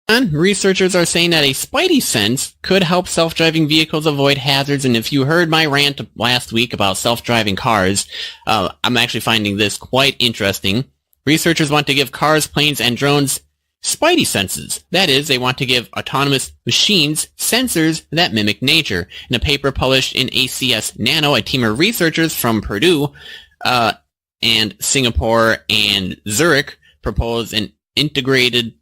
Researchers are saying that a Spidey sense could help self-driving vehicles avoid hazards, and if you heard my rant last week about self-driving cars, I'm actually finding this quite interesting. Researchers want to give cars, planes, and drones Spidey-Senses. That is, they want to give autonomous machines sensors that mimic nature. In a paper published in ACS Nano, a team of researchers from Purdue and Singapore and Zurich proposed an integrated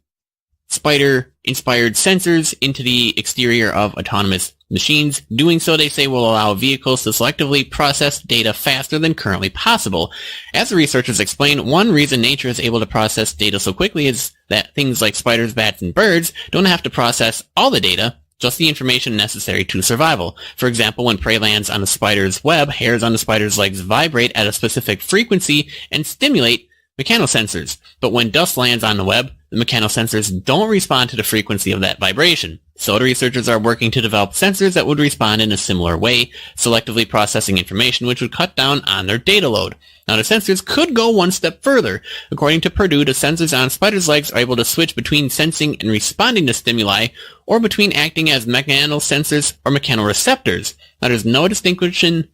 spider-inspired sensors into the exterior of autonomous machines. Doing so, they say, will allow vehicles to selectively process data faster than currently possible. As the researchers explain, one reason nature is able to process data so quickly is that things like spiders, bats, and birds don't have to process all the data, just the information necessary to survival. For example, when prey lands on a spider's web, hairs on the spider's legs vibrate at a specific frequency and stimulate mechanosensors. But when dust lands on the web, the mechanosensors don't respond to the frequency of that vibration. So the researchers are working to develop sensors that would respond in a similar way, selectively processing information which would cut down on their data load. Now the sensors could go one step further. According to Purdue, the sensors on spiders' legs are able to switch between sensing and responding to stimuli, or between acting as mechanosensors or mechanoreceptors. Now there's no distinction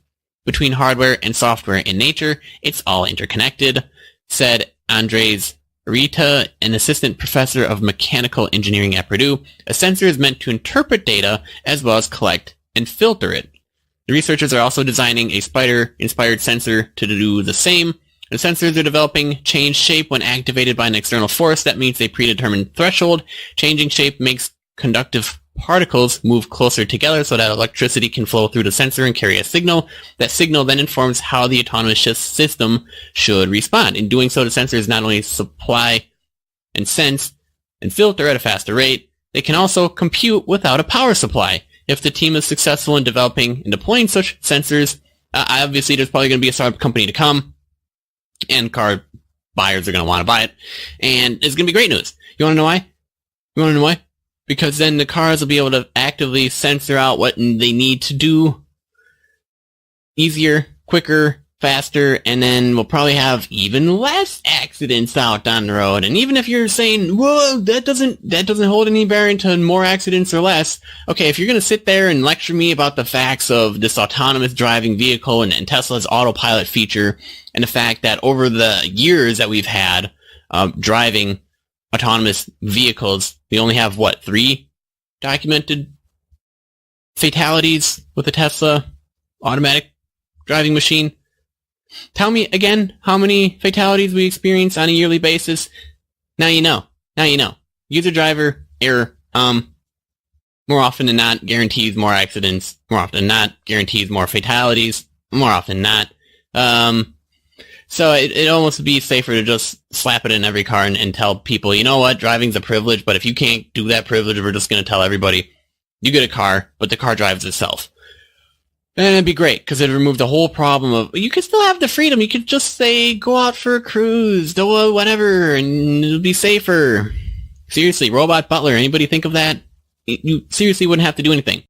between hardware and software in nature. It's all interconnected, said Andres Rita, an assistant professor of mechanical engineering at Purdue. A sensor is meant to interpret data as well as collect and filter it. The researchers are also designing a spider-inspired sensor to do the same. The sensors they're developing change shape when activated by an external force that meets a predetermined threshold. Changing shape makes conductive particles move closer together so that electricity can flow through the sensor and carry a signal. That signal then informs how the autonomous system should respond. In doing so, the sensors not only supply and sense and filter at a faster rate, they can also compute without a power supply. If the team is successful in developing and deploying such sensors, obviously there's probably going to be a startup company to come, and car buyers are going to want to buy it, and it's going to be great news. You want to know why? Because then the cars will be able to actively censor out what they need to do easier, quicker, faster, and then we'll probably have even less accidents out on the road. And even if you're saying, well, that doesn't hold any bearing to more accidents or less, okay, if you're going to sit there and lecture me about the facts of this autonomous driving vehicle and Tesla's autopilot feature, and the fact that over the years that we've had driving autonomous vehicles, we only have, 3 documented fatalities with the Tesla automatic driving machine? Tell me again how many fatalities we experience on a yearly basis. Now you know. User driver error, more often than not, guarantees more accidents. More often than not, guarantees more fatalities. More often than not. So it almost would be safer to just slap it in every car and tell people, you know what, driving's a privilege, but if you can't do that privilege, we're just going to tell everybody, you get a car, but the car drives itself. And it'd be great, because it'd remove the whole problem of, you could still have the freedom, you could just say, go out for a cruise, do whatever, and it'll be safer. Seriously, Robot Butler, anybody think of that? You seriously wouldn't have to do anything.